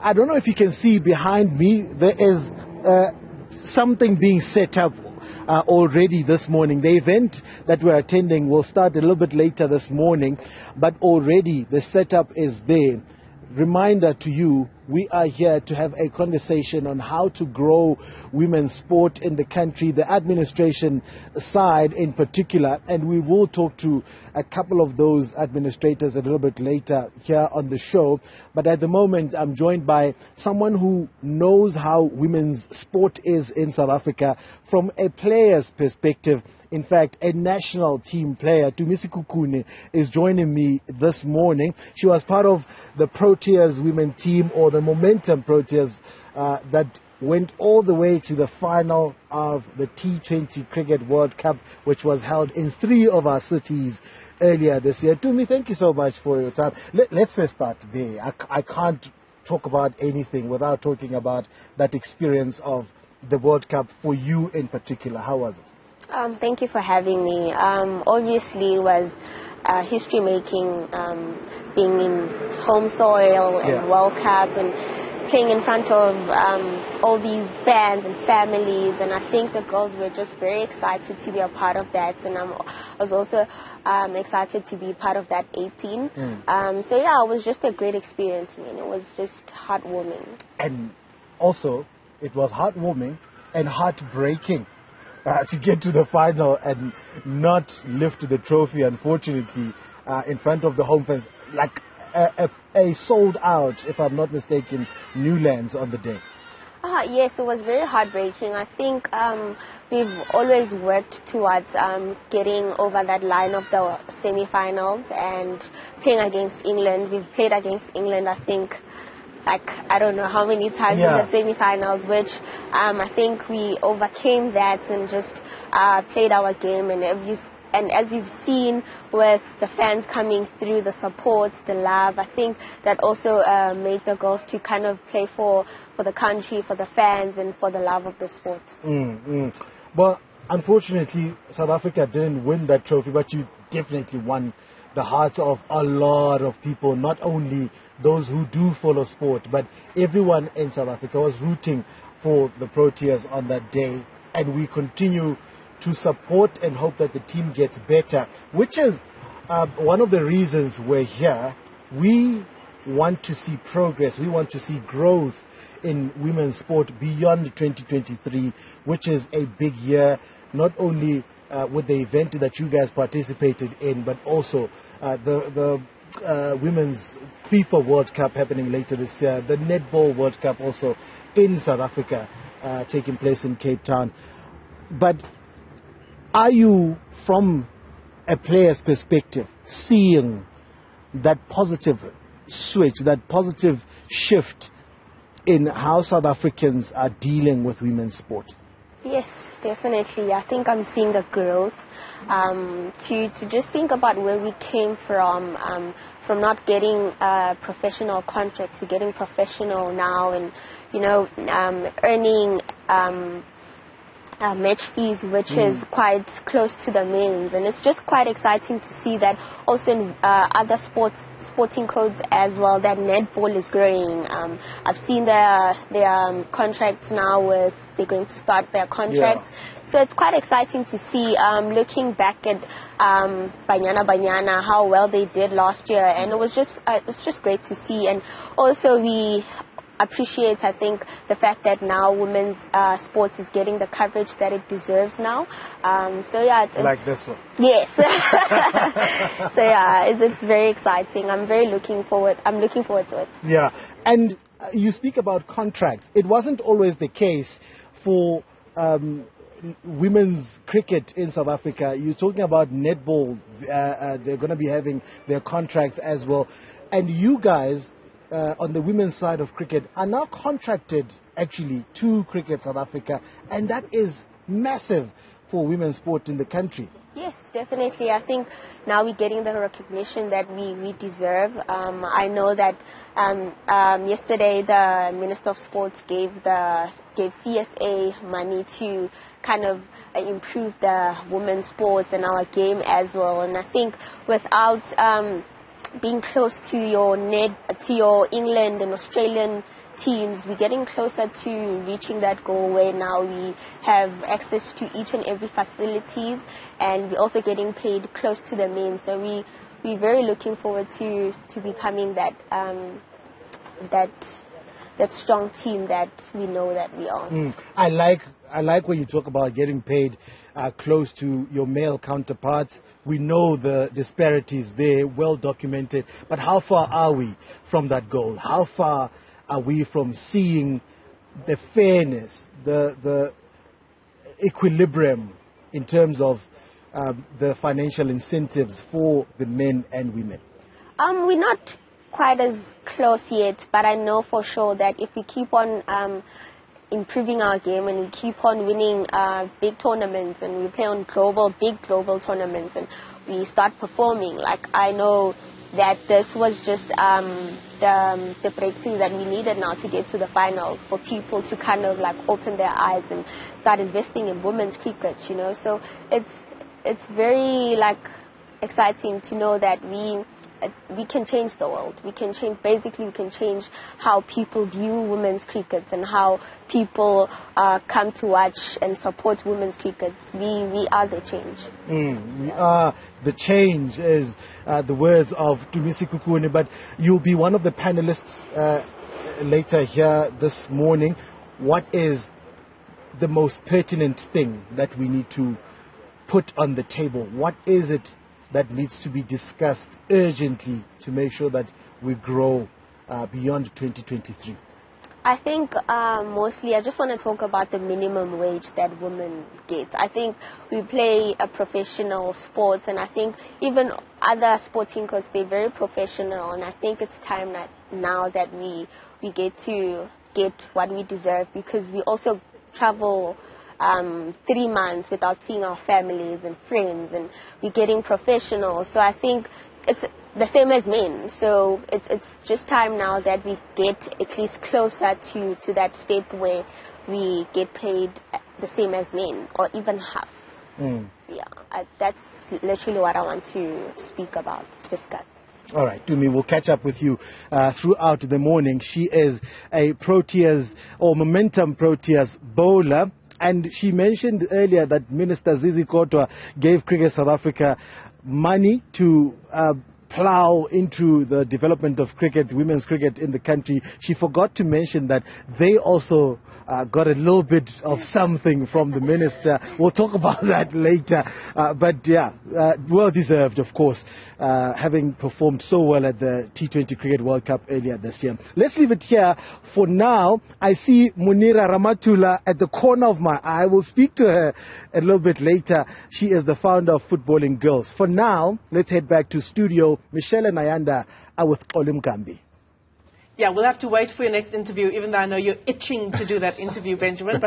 I don't know if you can see behind me, there is something being set up already this morning. The event that we're attending will start a little bit later this morning, but already the setup is there. Reminder to you, we are here to have a conversation on how to grow women's sport in the country, the administration side in particular, and we will talk to a couple of those administrators a little bit later here on the show. But at the moment, I'm joined by someone who knows how women's sport is in South Africa from a player's perspective. In fact, a national team player, Tumi Sekhukhune, is joining me this morning. She was part of the Proteas Women team, or the Momentum Proteas, that went all the way to the final of the T20 Cricket World Cup, which was held in 3 of our cities earlier this year. Tumi, thank you so much for your time. Let's first start there. I can't talk about anything without talking about that experience of the World Cup for you in particular. How was it? Thank you for having me. Obviously, it was history making, being in home soil and World Cup and playing in front of all these fans and families. And I think the girls were just very excited to be a part of that. And I was also excited to be part of that 18. So yeah, it was just a great experience. I mean, it was just heartwarming. And also, it was heartwarming and heartbreaking. To get to the final and not lift the trophy, unfortunately, in front of the home fans, like a sold out, if I'm not mistaken, Newlands on the day. Yes, it was very heartbreaking. I think we've always worked towards getting over that line of the semi-finals and playing against England. We've played against England, I think, I don't know how many times in the semi-finals, which I think we overcame that and just played our game. And as you've seen with the fans coming through, the support, the love, I think that also made the girls to kind of play for the country, for the fans, and for the love of the sport. Well, unfortunately, South Africa didn't win that trophy, but you definitely won the hearts of a lot of people, not only those who do follow sport, but everyone in South Africa was rooting for the Proteas on that day, and we continue to support and hope that the team gets better, which is one of the reasons we're here. We want to see progress, we want to see growth in women's sport beyond 2023, which is a big year, not only with the event that you guys participated in, but also the Women's FIFA World Cup happening later this year, the Netball World Cup also in South Africa, taking place in Cape Town. But are you, from a player's perspective, seeing that positive switch, that positive shift in how South Africans are dealing with women's sport? Yes, definitely. I think I'm seeing the growth. To just think about where we came from not getting professional contracts to getting professional now, and earning match fees, which is quite close to the men's, and it's just quite exciting to see that also in other sporting codes as well, that netball is growing. I've seen their contracts now, they're going to start their contracts. So it's quite exciting to see, looking back at Banyana, how well they did last year, and it's just great to see. And also we appreciate, I think, the fact that now women's sports is getting the coverage that it deserves now. So yeah, like this one. Yes. So yeah, it's very exciting. I'm looking forward to it. Yeah, and you speak about contracts. It wasn't always the case for women's cricket in South Africa. You're talking about netball. They're going to be having their contracts as well, and you guys, on the women's side of cricket, are now contracted actually to Cricket South Africa, and that is massive for women's sport in the country. Yes, definitely. I think now we're getting the recognition that we deserve. I know that yesterday the Minister of Sports gave CSA money to kind of improve the women's sports and our game as well. And I think without being close to your England and Australian teams, we're getting closer to reaching that goal where now we have access to each and every facilities, and we're also getting paid close to the men. So we're very looking forward to becoming that strong team that we know that we are. I like when you talk about getting paid close to your male counterparts. We know the disparities there, well documented. But how far are we from that goal? How far are we from seeing the fairness, the equilibrium in terms of the financial incentives for the men and women? We're not quite as close yet, but I know for sure that if we keep on improving our game and we keep on winning big tournaments and we play on big global tournaments and we start performing, like I know that this was just the breakthrough that we needed now to get to the finals, for people to kind of like open their eyes and start investing in women's cricket, you know. So it's very like exciting to know that we can change the world. We can change how people view women's cricket and how people come to watch and support women's cricket. We are the change. We are the change is the words of Tumi Sekhukhune, but you'll be one of the panelists later here this morning. What is the most pertinent thing that we need to put on the table? What is it that needs to be discussed urgently to make sure that we grow beyond 2023? I think mostly I just want to talk about the minimum wage that women get. I think we play a professional sports, and I think even other sporting codes, they're very professional, and I think it's time that now that we get to get what we deserve, because we also travel 3 months without seeing our families and friends, and we're getting professional. So I think it's the same as men. So it's just time now that we get at least closer to that step where we get paid the same as men, or even half. So yeah, that's literally what I want to speak about, discuss. All right, Tumi, we'll catch up with you throughout the morning. She is a Proteas or Momentum Proteas bowler. And she mentioned earlier that Minister Zizi Kodwa gave Cricket South Africa money to plow into the development of cricket, women's cricket in the country. She forgot to mention that they also got a little bit of something from the minister. We'll talk about that later. But yeah, well deserved, of course, having performed so well at the T20 Cricket World Cup earlier this year. Let's leave it here for now. I see Munira Ramatula at the corner of my eye. We'll speak to her a little bit later. She is the founder of Futballing Girls. For now, let's head back to studio. Michelle and Ayanda are with Olim Gambi. Yeah, we'll have to wait for your next interview, even though I know you're itching to do that interview, Benjamin. But